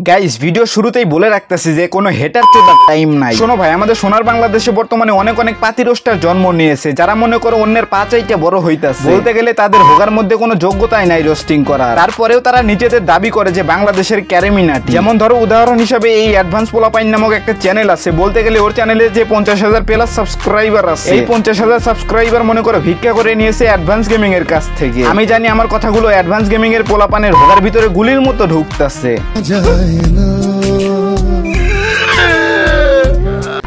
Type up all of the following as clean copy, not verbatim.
Guys video শুরুতেই বলে রাখতেছি যে কোনো হেটার চোদার টাইম নাই। শোনো ভাই, আমাদের সোনার বাংলাদেশে বর্তমানে অনেক পাতি রোস্টার জন্ম নিয়েছে যারা মনে করো অন্যের পা চাইতে বড় হইতাছে। বলতে গেলে তাদের হোগার মধ্যে কোনো যোগ্যতাই নাই রোস্টিং করার, তারপরেও তারা নিজেদের দাবি করে যে বাংলাদেশের ক্যারেমিনাটি। যেমন ধরো উদাহরণ হিসাবে এই অ্যাডভান্স পোলাপাইন নামক একটা চ্যানেল আছে। বলতে গেলে ওর চ্যানেলে যে 50,000 প্লাস সাবস্ক্রাইবার আছে, এই 50,000 সাবস্ক্রাইবার মনে করো ভিক্ষা করে নিয়েছে অ্যাডভান্স গেমিং এর কাছ থেকে। আমি জানি আমার কথাগুলো অ্যাডভান্স গেমিং এর পোলাপানের হোগার ভিতরে গুলির মতো ঢুকতেছে।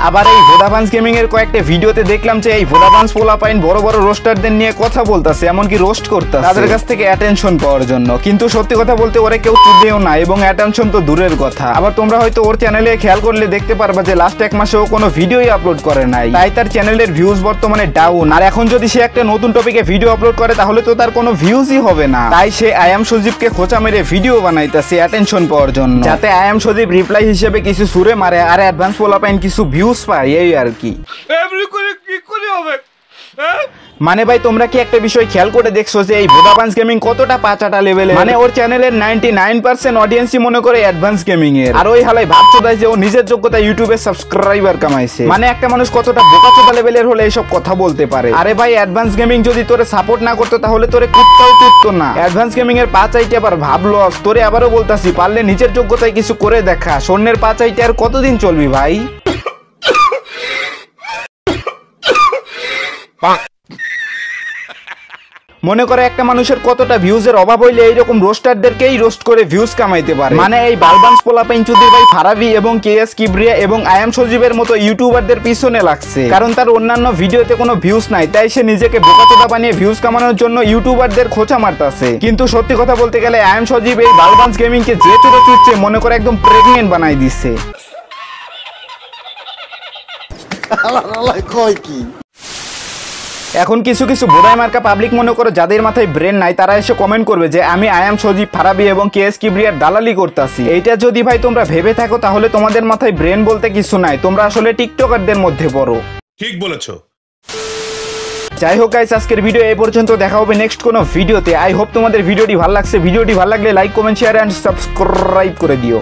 আবার এই ভোদাভান্স গেমিং এর কয়েকটা ভিডিওতে দেখলাম যে এই ভোদাভান্স পোলাপাইন বড় বড় রোস্টারদের নিয়ে কথা বলতেছে, এমনকি রোস্ট করতেছে তাদের কাছ থেকে অ্যাটেনশন পাওয়ার জন্য। কিন্তু সত্যি কথা বলতে ওরে কেউ চুদেও না এবং অ্যাটেনশন তো দূরের কথা। আবার তোমরা হয়তো ওর চ্যানেলে খেয়াল করলে দেখতে পারবা যে লাস্ট এক মাসে ও কোনো ভিডিওই আপলোড করে নাই, তাই তার চ্যানেলের ভিউজ বর্তমানে ডাউন। আর এখন যদি সে একটা নতুন টপিকে ভিডিও আপলোড করে তাহলে তো তার কোনো ভিউজই হবে না। তাই সে আই এম সজীবকে খোঁচা মেরে ভিডিও বানাইতেছে অ্যাটেনশন পাওয়ার জন্য, যাতে আই এম সজীব রিপ্লাই হিসেবে কিছু সুরে মারে আর অ্যাডভান্স পোলাপাইন কিছু ভিউজ পায়, এই আর কি। মানে ভাই তোমরা কি একটা বিষয় খেয়াল করে দেখছো যে এই ভোদাভান্স গেমিং কতটা পাচাটা লেভেলে? মানে ওর চ্যানেলের 99% অডিয়েন্সই মনে করে অ্যাডভান্স গেমিং এর, আর ওই হালাই ভাবছো তাই যে ও নিজের যোগ্যতা ইউটিউবে সাবস্ক্রাইবার কামাইছে। মানে একটা মানুষ কতটা বোকাচোদা লেভেলের হলে এইসব কথা বলতে পারে? আরে ভাই অ্যাডভান্স গেমিং যদি তোরে সাপোর্ট না করতো তাহলে তোরে কুত্তাও তুইতো না। অ্যাডভান্স গেমিং এর পা চাইতে আবার ভাবলো তোরে আবারও বলতাছি পারলে নিজের যোগ্যতায় কিছু করে দেখা। স্বর্ণের পা চাইতে আর কতদিন চলবি ভাই? মনে করে একটা মানুষের কতটা ভিউজের অভাব হইলে এইরকম রোস্টারদেরকেই রোস্ট করে ভিউজ কামাইতে পারে। মানে এই বালবান্স পোলাপাইন চুদির ভাই ফারাবি এবং কেএস কিবরিয়া এবং আই এম সজীবের মতো ইউটিউবারদের পিছনে লাগছে, কারণ তার অন্যান্য ভিডিওতে কোনো ভিউজ নাই, তাই সে নিজেকে বোকাচোদা বানিয়ে ভিউজ কামানোর জন্য ইউটিউবারদের খোঁচা মারতাছে। কিন্তু সত্যি কথা বলতে গেলে আই এম সজীব এই বালবান্স গেমিং কে যে চুরে চুচ্ছে মনে করে একদম প্রেগনেন্ট বানাই দিচ্ছে। এখন কিছু কিছু বোধাই মার্কা পাবলিক মনে করো যাদের মাথায় ব্রেন নাই তারা এসে কমেন্ট করবে যে আমি আই এম সজীব, ফারাবি এবং কেএস কিবরিয়ার দালালি করতেছি। এইটা যদি ভাই তোমরা ভেবে থাকো তাহলে তোমাদের মাথায় ব্রেন বলতে কিছু নাই, তোমরা আসলে টিকটকারদের মধ্যে পড়ো। ঠিক বলেছো। যাই হোক গাইস, আজকের ভিডিও এই পর্যন্ত, দেখা হবে নেক্সট কোনো ভিডিওতে। আই হোপ তোমাদের ভিডিওটি ভালো লাগছে। ভিডিওটি ভালো লাগলে like comment share and subscribe করে দিও।